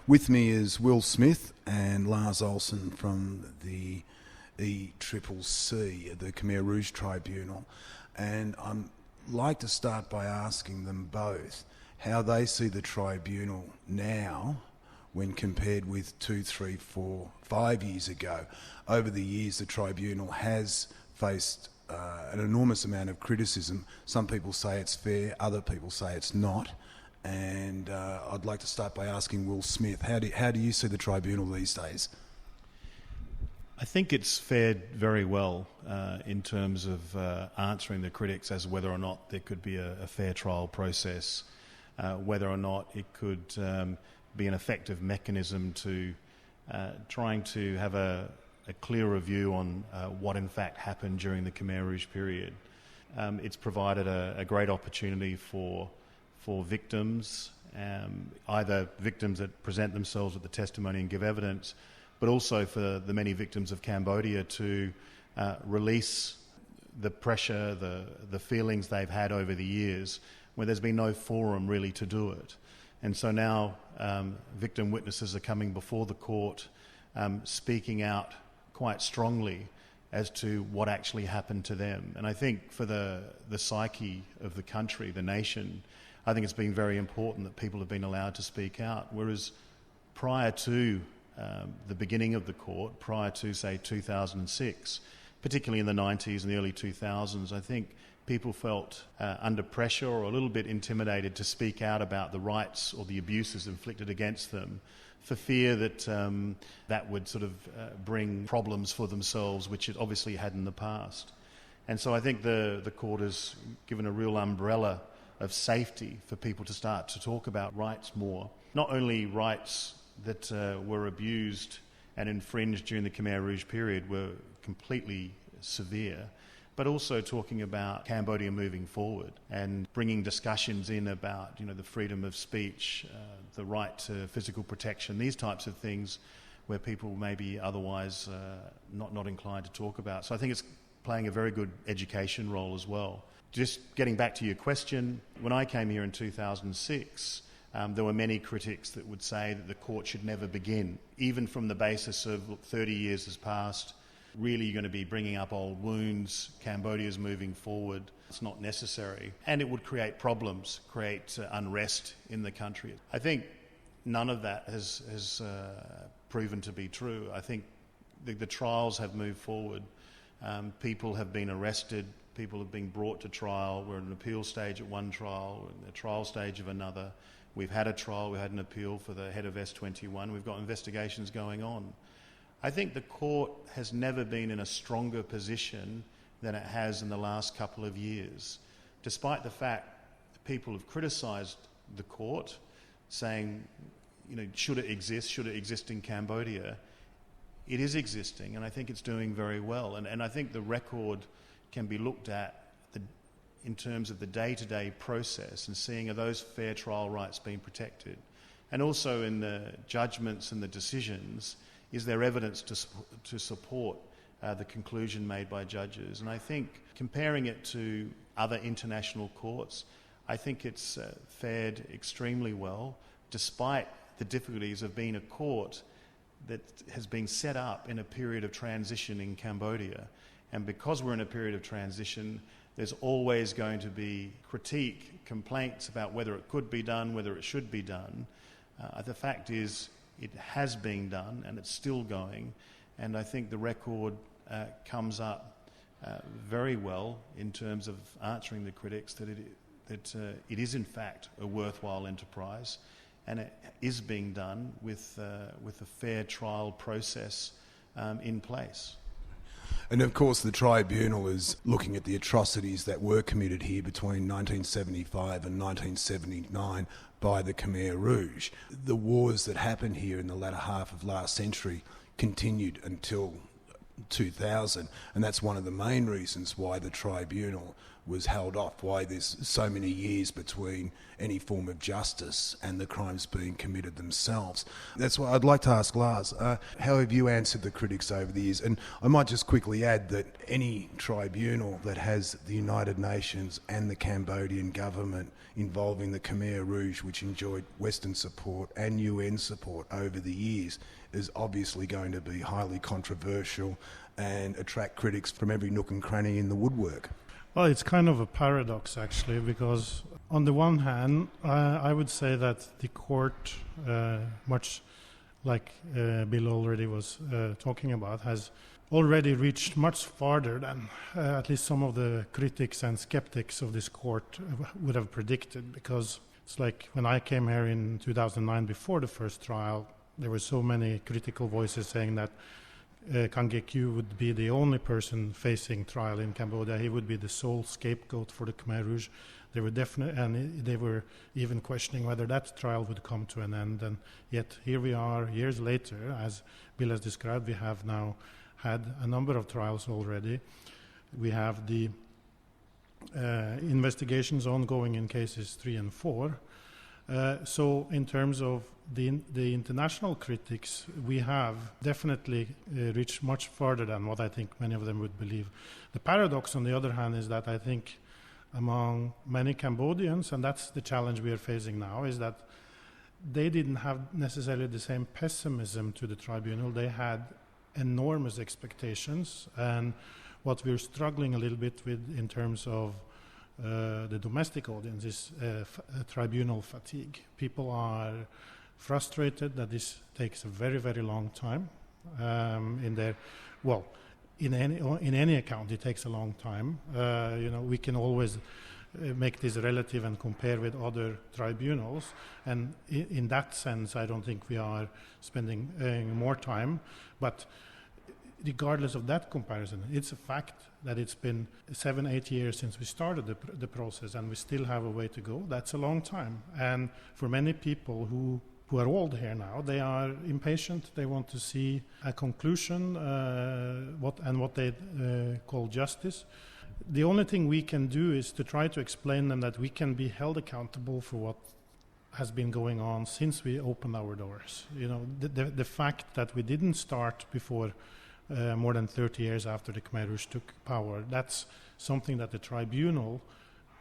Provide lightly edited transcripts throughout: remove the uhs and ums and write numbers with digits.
With me is Will Smith and Lars Olsen from the ECCC, the Khmer Rouge Tribunal. And I'd like to start by asking them both how they see the tribunal now when compared with 2, 3, 4, 5 years ago. Over the years, the tribunal has faced an enormous amount of criticism. Some people say it's fair, other people say it's not. And I'd like to start by asking Will Smith, how do you see the tribunal these days? I think it's fared very well in terms of answering the critics as whether or not there could be a fair trial process, whether or not it could be an effective mechanism to trying to have a clearer view on what in fact happened during the Khmer Rouge period. It's provided a great opportunity for victims, either victims that present themselves with the testimony and give evidence, but also for the many victims of Cambodia to release the pressure, the feelings they've had over the years, where there's been no forum really to do it. And so now victim witnesses are coming before the court, speaking out quite strongly as to what actually happened to them. And I think for the psyche of the country, the nation, I think it's been very important that people have been allowed to speak out. Whereas prior to the beginning of the court, prior to, say, 2006, particularly in the 90s and the early 2000s, I think people felt under pressure or a little bit intimidated to speak out about the rights or the abuses inflicted against them for fear that that would sort of bring problems for themselves, which it obviously had in the past. And so I think the court has given a real umbrella of safety for people to start to talk about rights more. Not only rights that were abused and infringed during the Khmer Rouge period were completely severe, but also talking about Cambodia moving forward and bringing discussions in about, the freedom of speech, the right to physical protection, these types of things where people may be otherwise not inclined to talk about. So I think it's playing a very good education role as well. Just getting back to your question, when I came here in 2006, there were many critics that would say that the court should never begin, even from the basis of 30 years has passed. Really, you're going to be bringing up old wounds. Cambodia's moving forward. It's not necessary. And it would create problems, create unrest in the country. I think none of that has proven to be true. I think the trials have moved forward. People have been arrested. People have been brought to trial. We're at an appeal stage at one trial, we're in the trial stage of another. We've had a trial, we had an appeal for the head of S21. We've got investigations going on. I think the court has never been in a stronger position than it has in the last couple of years. Despite the fact that people have criticised the court, saying, should it exist in Cambodia? It is existing, and I think it's doing very well. And I think the record can be looked at in terms of the day-to-day process and seeing are those fair trial rights being protected. And also in the judgments and the decisions, is there evidence to support the conclusion made by judges? And I think comparing it to other international courts, I think it's fared extremely well, despite the difficulties of being a court that has been set up in a period of transition in Cambodia. And because we're in a period of transition, there's always going to be critique, complaints about whether it could be done, whether it should be done. The fact is, it has been done and it's still going. And I think the record comes up very well in terms of answering the critics that it is in fact a worthwhile enterprise, and it is being done with a fair trial process in place. And of course the tribunal is looking at the atrocities that were committed here between 1975 and 1979 by the Khmer Rouge. The wars that happened here in the latter half of last century continued until 2000, and that's one of the main reasons why the tribunal was held off, why there's so many years between any form of justice and the crimes being committed themselves. That's why I'd like to ask Lars, how have you answered the critics over the years? And I might just quickly add that any tribunal that has the United Nations and the Cambodian government involving the Khmer Rouge, which enjoyed Western support and UN support over the years, is obviously going to be highly controversial and attract critics from every nook and cranny in the woodwork. Well, it's kind of a paradox, actually, because on the one hand, I would say that the court, much like Bill already was talking about, has already reached much farther than at least some of the critics and skeptics of this court would have predicted, because it's like when I came here in 2009 before the first trial, there were so many critical voices saying that Kang Ge-kyu would be the only person facing trial in Cambodia. He would be the sole scapegoat for the Khmer Rouge. They were and they were even questioning whether that trial would come to an end. And yet here we are, years later, as Bill has described. We have now had a number of trials already. We have the investigations ongoing in cases 3 and 4. So in terms of the international critics, we have definitely reached much further than what I think many of them would believe. The paradox, on the other hand, is that I think among many Cambodians, and that's the challenge we are facing now, is that they didn't have necessarily the same pessimism to the tribunal. They had enormous expectations, and what we're struggling a little bit with in terms of the domestic audience is tribunal fatigue. People are frustrated that this takes a very, very long time. In any account, it takes a long time. We can always make this relative and compare with other tribunals, and in that sense, I don't think we are spending more time. But regardless of that comparison, it's a fact that it's been 7-8 years since we started the process, and we still have a way to go. That's a long time. And for many people who are old here now, they are impatient. They want to see a conclusion, what they call justice. The only thing we can do is to try to explain them that we can be held accountable for what has been going on since we opened our doors. The fact that we didn't start before more than 30 years after the Khmer Rouge took power, that's something that the tribunal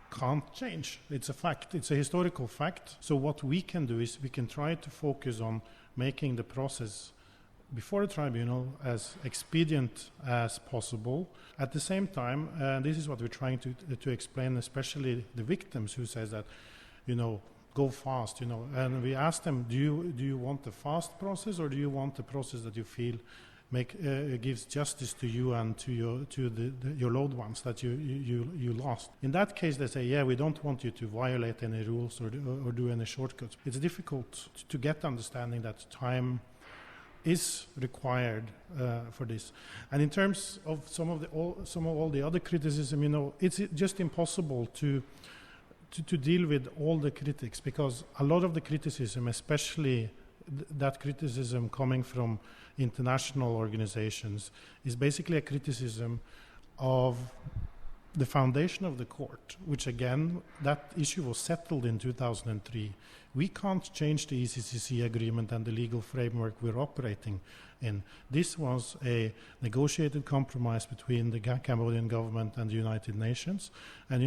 can't change. It's a fact. It's a historical fact. So what we can do is we can try to focus on making the process before the tribunal as expedient as possible. At the same time, this is what we're trying to explain, especially the victims who says that, go fast, And we ask them, do you want the fast process, or do you want the process that you feel gives justice to you and to your loved ones that you lost? In that case, they say, yeah, we don't want you to violate any rules or do any shortcuts. It's difficult to get understanding that time is required for this. And in terms of some of all the other criticism, it's just impossible to deal with all the critics, because a lot of the criticism, especially that criticism coming from international organizations, is basically a criticism of the foundation of the court, which again, that issue was settled in 2003. We can't change the ECCC agreement and the legal framework we're operating in. This was a negotiated compromise between the Cambodian government and the United Nations. And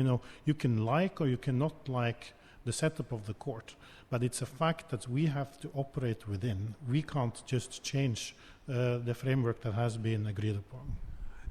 you can like or you cannot like the setup of the court, but it's a fact that we have to operate within. We can't just change the framework that has been agreed upon.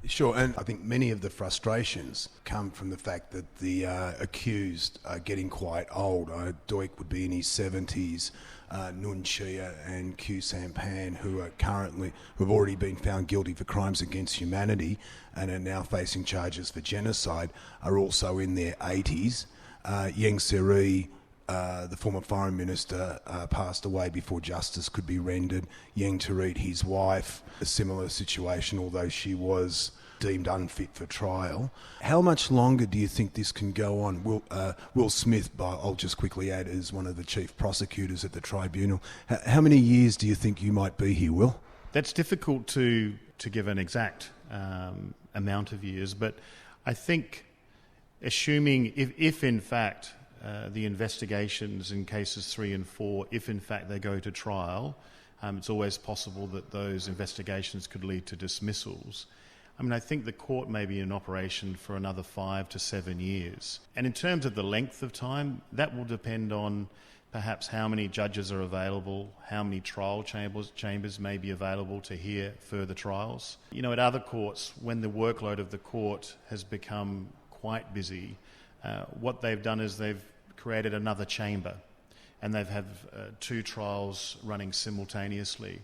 Sure, and I think many of the frustrations come from the fact that the accused are getting quite old. Duch would be in his 70s, Nuon Chea and Khieu Samphan, who have already been found guilty for crimes against humanity and are now facing charges for genocide, are also in their 80s. Ieng Sary, the former foreign minister, passed away before justice could be rendered. Ieng Thirith, his wife, a similar situation, although she was deemed unfit for trial. How much longer do you think this can go on? Will Smith, I'll just quickly add, is one of the chief prosecutors at the tribunal. How many years do you think you might be here, Will? That's difficult to give an exact amount of years, but I think assuming if in fact the investigations in cases 3 and 4, if in fact they go to trial, it's always possible that those investigations could lead to dismissals. I mean, I think the court may be in operation for another 5 to 7 years. And in terms of the length of time, that will depend on perhaps how many judges are available, how many trial chambers may be available to hear further trials. You know, at other courts, when the workload of the court has become quite busy, what they've done is they've created another chamber, and they've had 2 trials running simultaneously.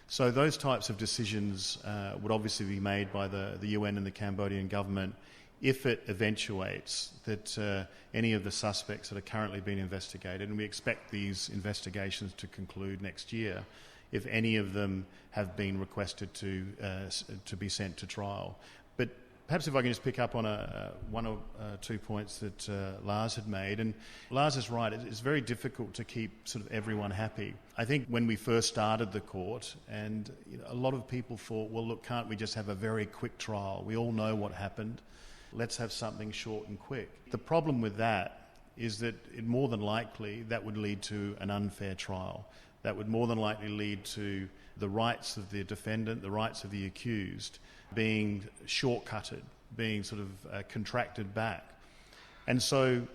So those types of decisions would obviously be made by the UN and the Cambodian government if it eventuates that any of the suspects that are currently being investigated, and we expect these investigations to conclude next year, if any of them have been requested to be sent to trial. But perhaps if I can just pick up on one or 2 points that Lars had made. And Lars is right, it's very difficult to keep sort of everyone happy. I think when we first started the court, and a lot of people thought, well, look, can't we just have a very quick trial? We all know what happened. Let's have something short and quick. The problem with that is that more than likely that would lead to an unfair trial. That would more than likely lead to the rights of the defendant, the rights of the accused, being shortcutted, being sort of contracted back. And so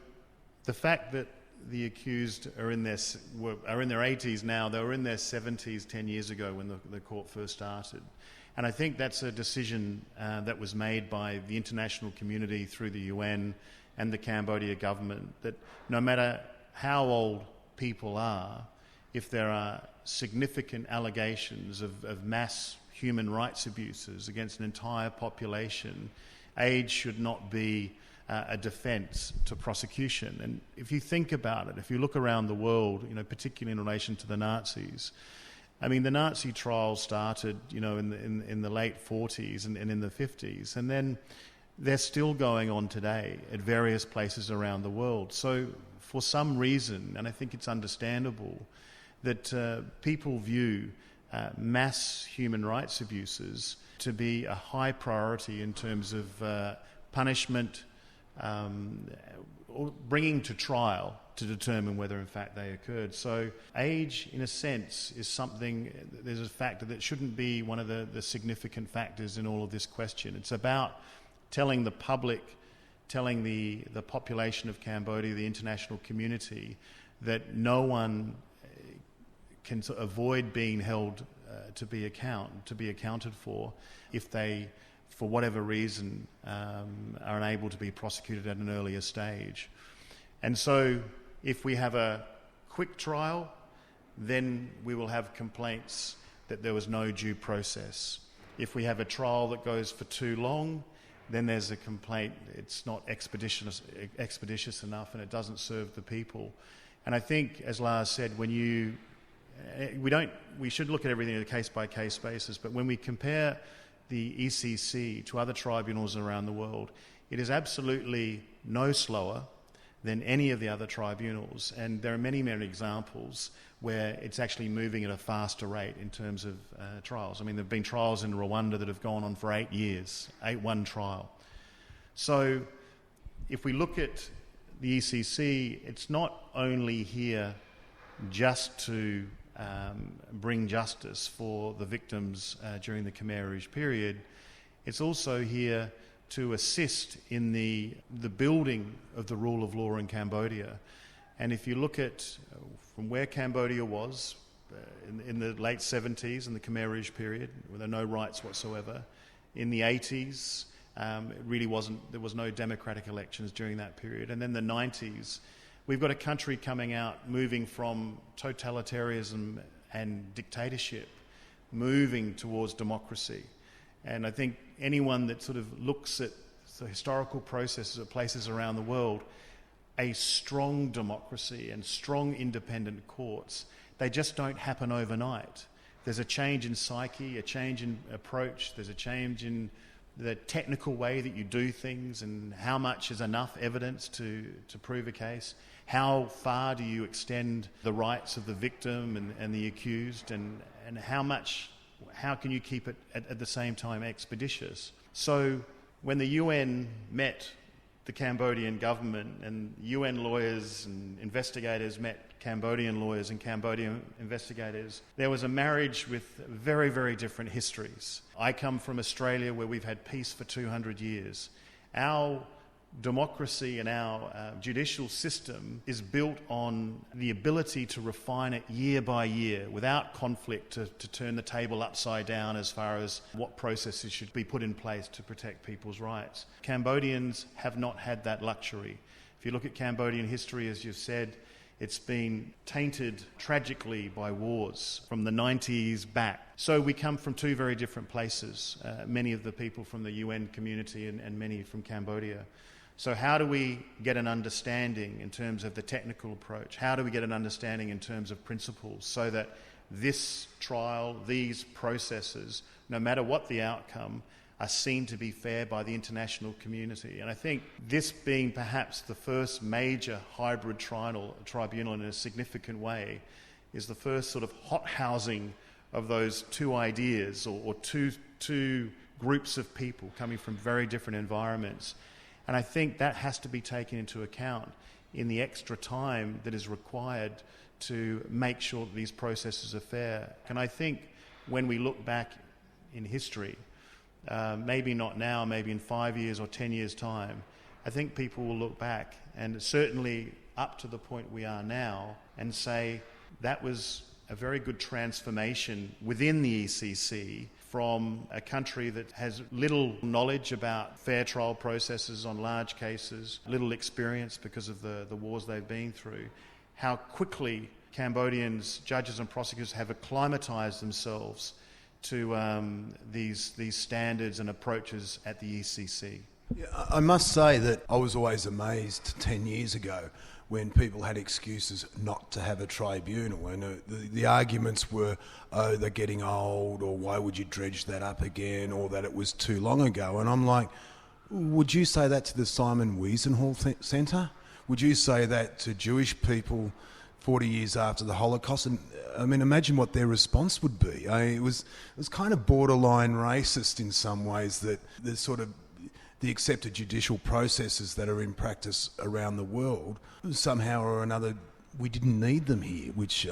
the fact that the accused are in their 80s now, they were in their 70s 10 years ago when the court first started. And I think that's a decision that was made by the international community through the UN and the Cambodia government, that no matter how old people are, if there are significant allegations of mass human rights abuses against an entire population, age should not be a defence to prosecution. And if you think about it, if you look around the world, you know, particularly in relation to the Nazis, I mean, the Nazi trials started, you know, in the late 40s and in the 50s, and then they're still going on today at various places around the world. So for some reason, and I think it's understandable, that people view mass human rights abuses to be a high priority in terms of punishment, or bringing to trial to determine whether in fact they occurred. So age, in a sense, is something, there's a factor that shouldn't be one of the significant factors in all of this question. It's about telling the public, telling the population of Cambodia, the international community, that no one can avoid being held to be accounted for if they, for whatever reason, are unable to be prosecuted at an earlier stage. And so if we have a quick trial, then we will have complaints that there was no due process. If we have a trial that goes for too long, then there's a complaint it's not expeditious enough and it doesn't serve the people. And I think, as Lars said, we should look at everything on a case-by-case basis, but when we compare the ECC to other tribunals around the world, it is absolutely no slower than any of the other tribunals. And there are many, many examples where it's actually moving at a faster rate in terms of trials. I mean, there have been trials in Rwanda that have gone on for 8 years, one trial. So if we look at the ECC, it's not only here just to bring justice for the victims during the Khmer Rouge period, it's also here to assist in the building of the rule of law in Cambodia. And if you look at from where Cambodia was in the late 70s and the Khmer Rouge period, where there were no rights whatsoever, in the 80s, there was no democratic elections during that period. And then the 90s, we've got a country coming out, moving from totalitarianism and dictatorship, moving towards democracy. And I think anyone that sort of looks at the historical processes of places around the world, a strong democracy and strong independent courts, they just don't happen overnight. There's a change in psyche, a change in approach, there's a change in the technical way that you do things and how much is enough evidence to prove a case. How far do you extend the rights of the victim and the accused, and how can you keep it at the same time expeditious? So when the UN met the Cambodian government, and UN lawyers and investigators met Cambodian lawyers and Cambodian investigators. There was a marriage with very, very different histories. I come from Australia, where we've had peace for 200 years. Our democracy and our judicial system is built on the ability to refine it year by year without conflict, to turn the table upside down as far as what processes should be put in place to protect people's rights. Cambodians have not had that luxury. If you look at Cambodian history, as you've said, it's been tainted tragically by wars from the 90s back. So we come from two very different places, many of the people from the UN community and many from Cambodia. So how do we get an understanding in terms of the technical approach? How do we get an understanding in terms of principles so that this trial, these processes, no matter what the outcome, are seen to be fair by the international community? And I think this being perhaps the first major hybrid tribunal in a significant way is the first sort of hot housing of those two ideas or two groups of people coming from very different environments. And I think that has to be taken into account in the extra time that is required to make sure that these processes are fair. And I think when we look back in history, maybe not now, maybe in 5 years or 10 years' time, I think people will look back, and certainly up to the point we are now, and say that was a very good transformation within the ECC from a country that has little knowledge about fair trial processes on large cases, little experience because of the wars they've been through, how quickly Cambodians, judges and prosecutors have acclimatised themselves to these standards and approaches at the ECC. Yeah, I must say that I was always amazed 10 years ago when people had excuses not to have a tribunal, and the arguments were, oh, they're getting old, or why would you dredge that up again, or that it was too long ago. And I'm like, would you say that to the Simon Wiesenthal Centre? Would you say that to Jewish people 40 years after the Holocaust? And I mean, imagine what their response would be. It was kind of borderline racist in some ways, that the sort of the accepted judicial processes that are in practice around the world, somehow or another, we didn't need them here, which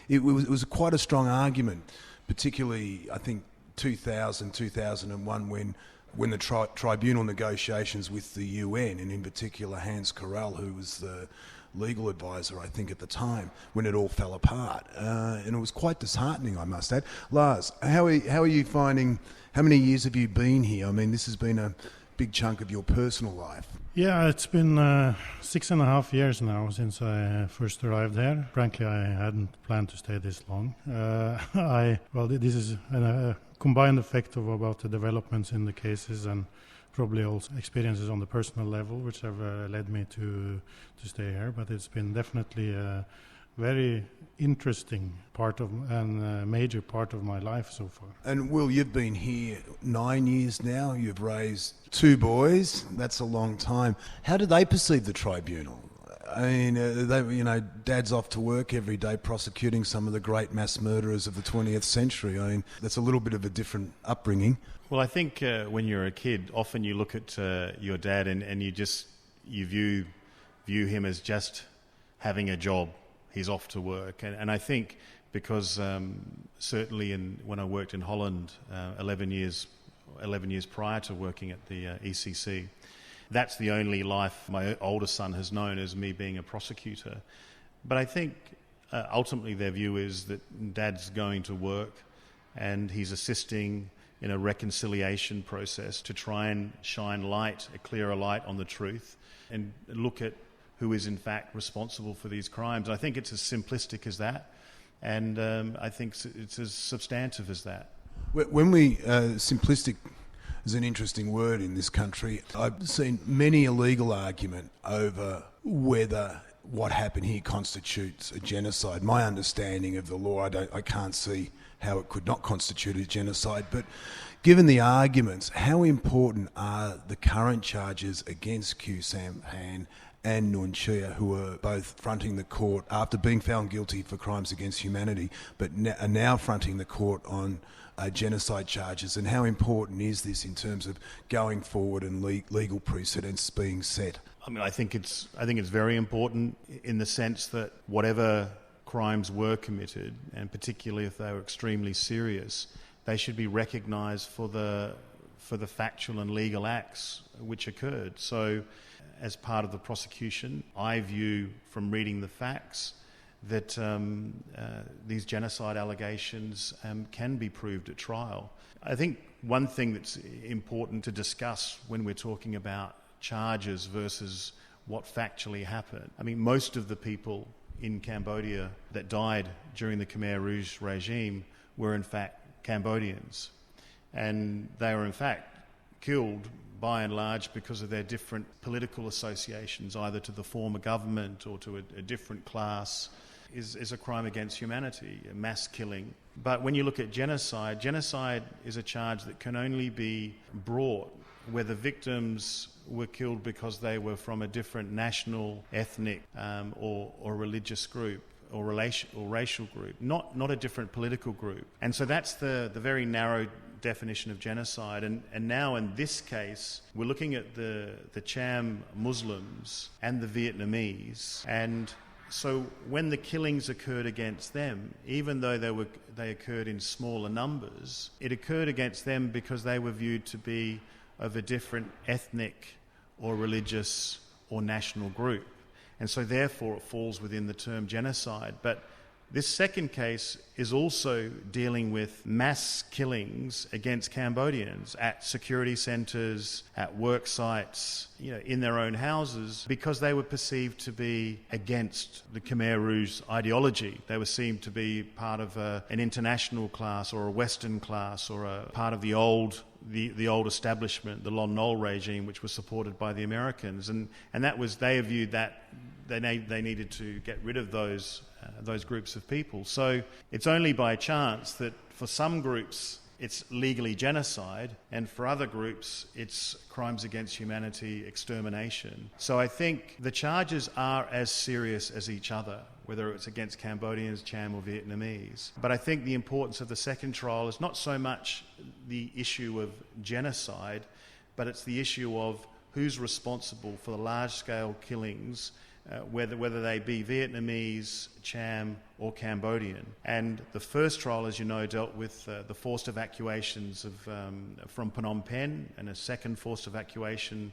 it was quite a strong argument, particularly, I think, 2001, when the tribunal negotiations with the UN, and in particular Hans Corell, who was the legal advisor, I think, at the time, when it all fell apart. And it was quite disheartening, I must add. Lars, how are you finding, how many years have you been here? I mean, this has been a big chunk of your personal life. Yeah, it's been 6.5 years now since I first arrived here. Frankly, I hadn't planned to stay this long. This is a combined effect of about the developments in the cases and probably also experiences on the personal level, which have led me to stay here. But it's been definitely a very interesting part of and major part of my life so far. And Will, you've been here 9 years now. You've raised 2 boys. That's a long time. How do they perceive the tribunal? I mean, Dad's off to work every day prosecuting some of the great mass murderers of the 20th century. I mean, that's a little bit of a different upbringing. Well, I think when you're a kid, often you look at your dad and you view him as just having a job. He's off to work. And I think because certainly when I worked in Holland 11 years prior to working at the ECC, that's the only life my older son has known, as me being a prosecutor. But I think ultimately their view is that Dad's going to work and he's assisting in a reconciliation process to try and shine light, a clearer light on the truth, and look at who is in fact responsible for these crimes. I think it's as simplistic as that, and I think it's as substantive as that. When simplistic is an interesting word in this country. I've seen many a legal argument over whether what happened here constitutes a genocide. My understanding of the law, I can't see how it could not constitute a genocide, but given the arguments, how important are the current charges against Khieu Samphan and Nuon Chea, who were both fronting the court after being found guilty for crimes against humanity, but are now fronting the court on genocide charges. And how important is this in terms of going forward and legal precedents being set? I mean, I think it's very important in the sense that whatever crimes were committed, and particularly if they were extremely serious, they should be recognised for the factual and legal acts which occurred. So, as part of the prosecution, I view from reading the facts that these genocide allegations can be proved at trial. I think one thing that's important to discuss when we're talking about charges versus what factually happened. I mean, most of the people in Cambodia that died during the Khmer Rouge regime were in fact Cambodians, and they were in fact killed by and large because of their different political associations, either to the former government or to a different class, is a crime against humanity, a mass killing. But when you look at genocide, genocide is a charge that can only be brought where the victims were killed because they were from a different national, ethnic or religious group or racial group, not a different political group. And so that's the very narrow definition of genocide. And now in this case, we're looking at the Cham Muslims and the Vietnamese. And so when the killings occurred against them, even though they occurred in smaller numbers, it occurred against them because they were viewed to be of a different ethnic or religious or national group. And so therefore it falls within the term genocide. But this second case is also dealing with mass killings against Cambodians at security centres, at work sites, in their own houses, because they were perceived to be against the Khmer Rouge ideology. They were seen to be part of an international class or a Western class or a part of the old establishment, the Lon Nol regime, which was supported by the Americans, and that was, they viewed that they needed to get rid of those groups of people. So it's only by chance that for some groups it's legally genocide, and for other groups it's crimes against humanity, extermination. So I think the charges are as serious as each other, whether it's against Cambodians, Cham or Vietnamese. But I think the importance of the second trial is not so much the issue of genocide, but it's the issue of who's responsible for the large-scale killings, whether they be Vietnamese, Cham or Cambodian. And the first trial, as you know, dealt with the forced evacuations from Phnom Penh, and a second forced evacuation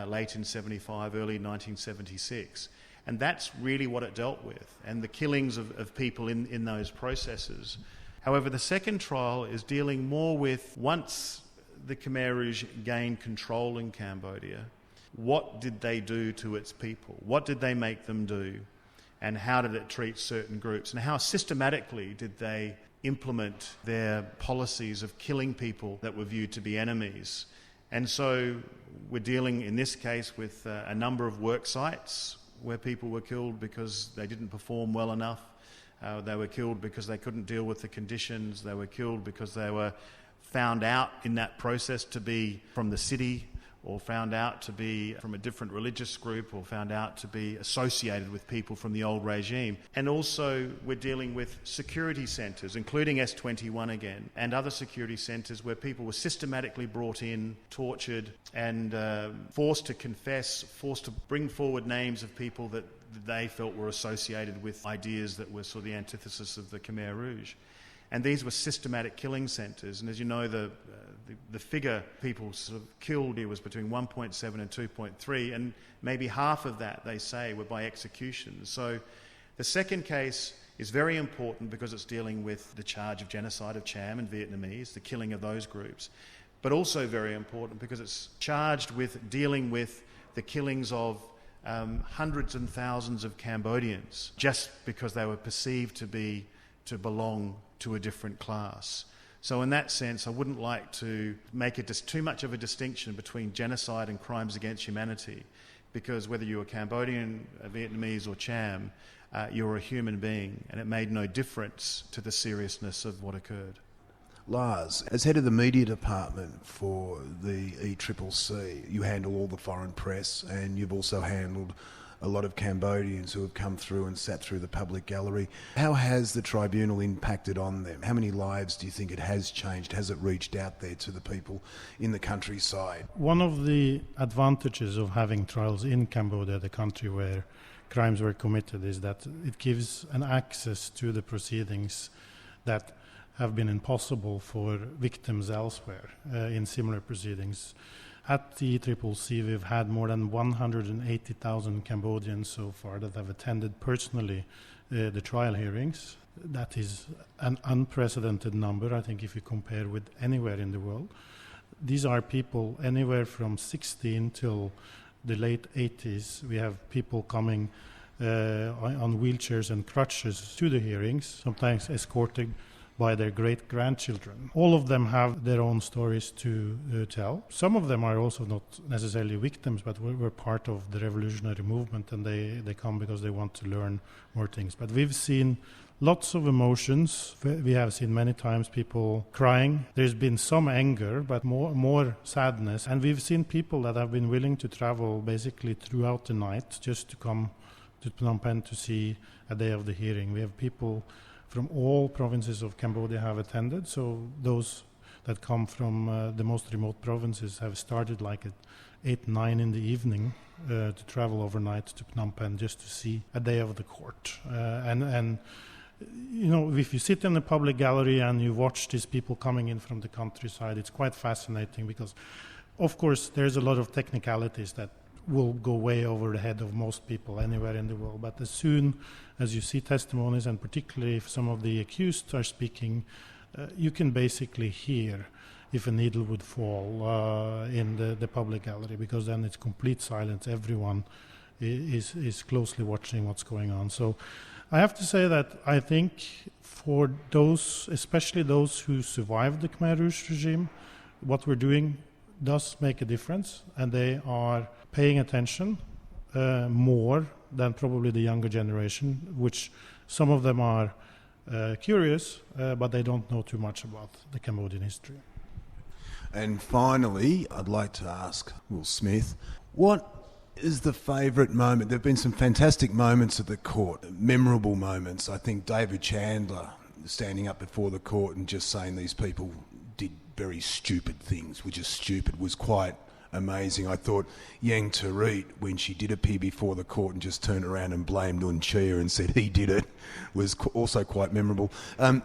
late in 75, early 1976. And that's really what it dealt with, and the killings of people in those processes. However, the second trial is dealing more with, once the Khmer Rouge gained control in Cambodia, what did they do to its people? What did they make them do? And how did it treat certain groups? And how systematically did they implement their policies of killing people that were viewed to be enemies? And so we're dealing, in this case, with a number of work sites where people were killed because they didn't perform well enough. They were killed because they couldn't deal with the conditions. They were killed because they were found out in that process to be from the city, or found out to be from a different religious group, or found out to be associated with people from the old regime. And also we're dealing with security centres, including S21 again, and other security centres where people were systematically brought in, tortured, and forced to confess, forced to bring forward names of people that they felt were associated with ideas that were sort of the antithesis of the Khmer Rouge. And these were systematic killing centres. And as you know, the figure people sort of killed here was between 1.7 and 2.3, and maybe half of that, they say, were by execution. So the second case is very important because it's dealing with the charge of genocide of Cham and Vietnamese, the killing of those groups, but also very important because it's charged with dealing with the killings of hundreds and thousands of Cambodians just because they were perceived to belong to a different class. So in that sense, I wouldn't like to make too much of a distinction between genocide and crimes against humanity, because whether you were Cambodian, Vietnamese or Cham, you were a human being, and it made no difference to the seriousness of what occurred. Lars, as head of the media department for the ECCC, you handle all the foreign press, and you've also handled a lot of Cambodians who have come through and sat through the public gallery. How has the tribunal impacted on them? How many lives do you think it has changed? Has it reached out there to the people in the countryside? One of the advantages of having trials in Cambodia, the country where crimes were committed, is that it gives an access to the proceedings that have been impossible for victims elsewhere in similar proceedings. At the ECCC, we've had more than 180,000 Cambodians so far that have attended personally the trial hearings. That is an unprecedented number, I think, if you compare with anywhere in the world. These are people anywhere from 16 till the late 80s. We have people coming on wheelchairs and crutches to the hearings, sometimes escorted by their great-grandchildren. All of them have their own stories to tell. Some of them are also not necessarily victims, but were part of the revolutionary movement, and they come because they want to learn more things. But we've seen lots of emotions. We have seen many times people crying. There's been some anger, but more sadness. And we've seen people that have been willing to travel basically throughout the night just to come to Phnom Penh to see a day of the hearing. We have people from all provinces of Cambodia have attended, so those that come from the most remote provinces have started like at 8, 9 in the evening to travel overnight to Phnom Penh just to see a day of the court. And you know, if you sit in the public gallery and you watch these people coming in from the countryside, it's quite fascinating because, of course, there's a lot of technicalities that will go way over the head of most people anywhere in the world. But as soon as you see testimonies, and particularly if some of the accused are speaking, you can basically hear if a needle would fall in the public gallery, because then it's complete silence. Everyone is closely watching what's going on. So I have to say that I think for those, especially those who survived the Khmer Rouge regime, what we're doing does make a difference, and they are paying attention more than probably the younger generation, which some of them are curious, but they don't know too much about the Cambodian history. And finally, I'd like to ask Will Smith, what is the favourite moment? There have been some fantastic moments at the court, memorable moments. I think David Chandler standing up before the court and just saying these people did very stupid things, which is stupid, was quite amazing. I thought Yang Tarit, when she did appear before the court and just turned around and blamed Un Chia and said he did it, was also quite memorable.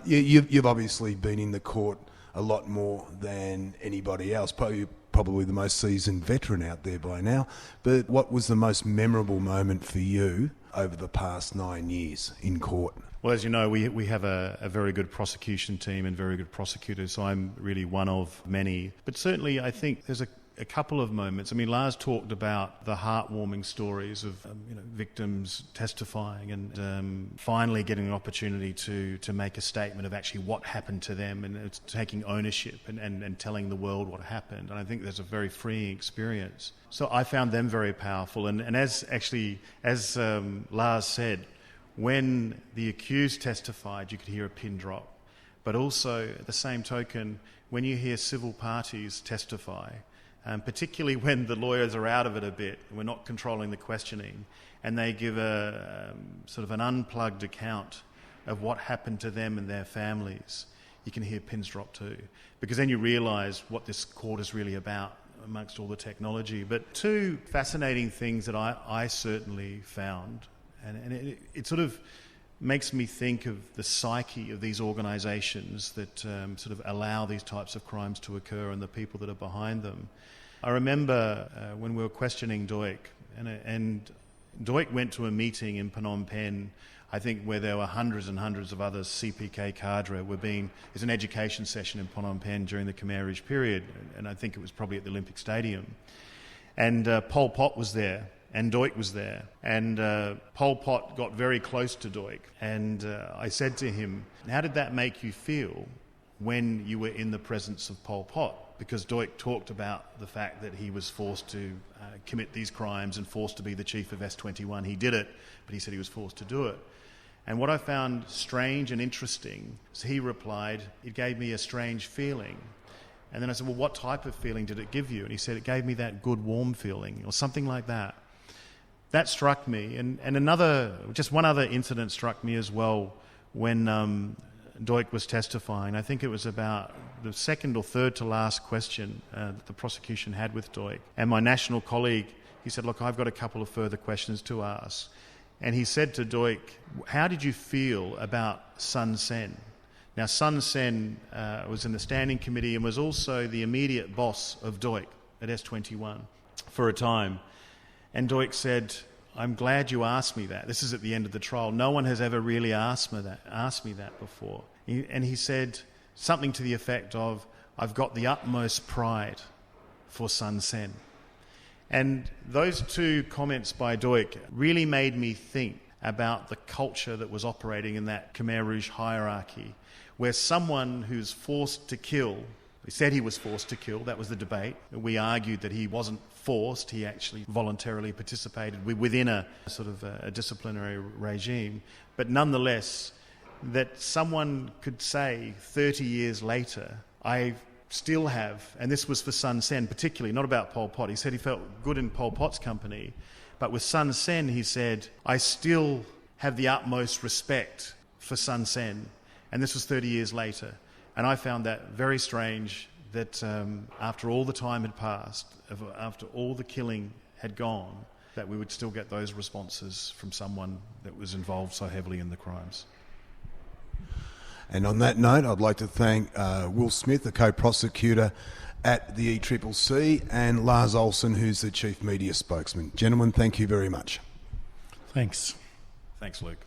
You've obviously been in the court a lot more than anybody else, probably the most seasoned veteran out there by now. But what was the most memorable moment for you over the past 9 years in court? Well, as you know, we have a very good prosecution team and very good prosecutors, so I'm really one of many. But certainly I think there's a couple of moments. I mean, Lars talked about the heartwarming stories of victims testifying and finally getting an opportunity to make a statement of actually what happened to them, and it's taking ownership and telling the world what happened. And I think that's a very freeing experience. So I found them very powerful. And as Lars said, when the accused testified, you could hear a pin drop. But also, at the same token, when you hear civil parties testify, particularly when the lawyers are out of it a bit, we're not controlling the questioning, and they give a sort of an unplugged account of what happened to them and their families, you can hear pins drop too. Because then you realise what this court is really about amongst all the technology. But two fascinating things that I certainly found, and it sort of makes me think of the psyche of these organisations that sort of allow these types of crimes to occur and the people that are behind them. I remember when we were questioning Duch, and Duch went to a meeting in Phnom Penh, I think, where there were hundreds and hundreds of other CPK cadre it's an education session in Phnom Penh during the Khmer Rouge period, and I think it was probably at the Olympic Stadium. And Pol Pot was there, and Duch was there, and Pol Pot got very close to Duch, and I said to him, how did that make you feel when you were in the presence of Pol Pot? Because Duch talked about the fact that he was forced to commit these crimes and forced to be the chief of S21. He did it, but he said he was forced to do it. And what I found strange and interesting is he replied, "It gave me a strange feeling." And then I said, "Well, what type of feeling did it give you?" And he said, "It gave me that good, warm feeling," or something like that. That struck me. And just one other incident struck me as well when Duch was testifying. I think it was about the second or third to last question that the prosecution had with Duch. And my national colleague, he said, "Look, I've got a couple of further questions to ask." And he said to Duch, "How did you feel about Sun Sen?" Now, Sun Sen was in the standing committee and was also the immediate boss of Duch at S21 for a time. And Duch said, "I'm glad you asked me that. This is at the end of the trial. No one has ever really asked me that before." And he said something to the effect of, "I've got the utmost pride for Sun Sen." And those two comments by Duch really made me think about the culture that was operating in that Khmer Rouge hierarchy, where someone who's forced to kill, he said he was forced to kill, that was the debate. We argued that he wasn't forced, he actually voluntarily participated within a sort of a disciplinary regime. But nonetheless, that someone could say 30 years later, I still have, and this was for Sun Sen particularly, not about Pol Pot. He said he felt good in Pol Pot's company, but with Sun Sen he said, "I still have the utmost respect for Sun Sen." And this was 30 years later. And I found that very strange that after all the time had passed, after all the killing had gone, that we would still get those responses from someone that was involved so heavily in the crimes. And on that note, I'd like to thank Will Smith, the co-prosecutor at the ECCC, and Lars Olsen, who's the chief media spokesman. Gentlemen, thank you very much. Thanks. Thanks, Luke.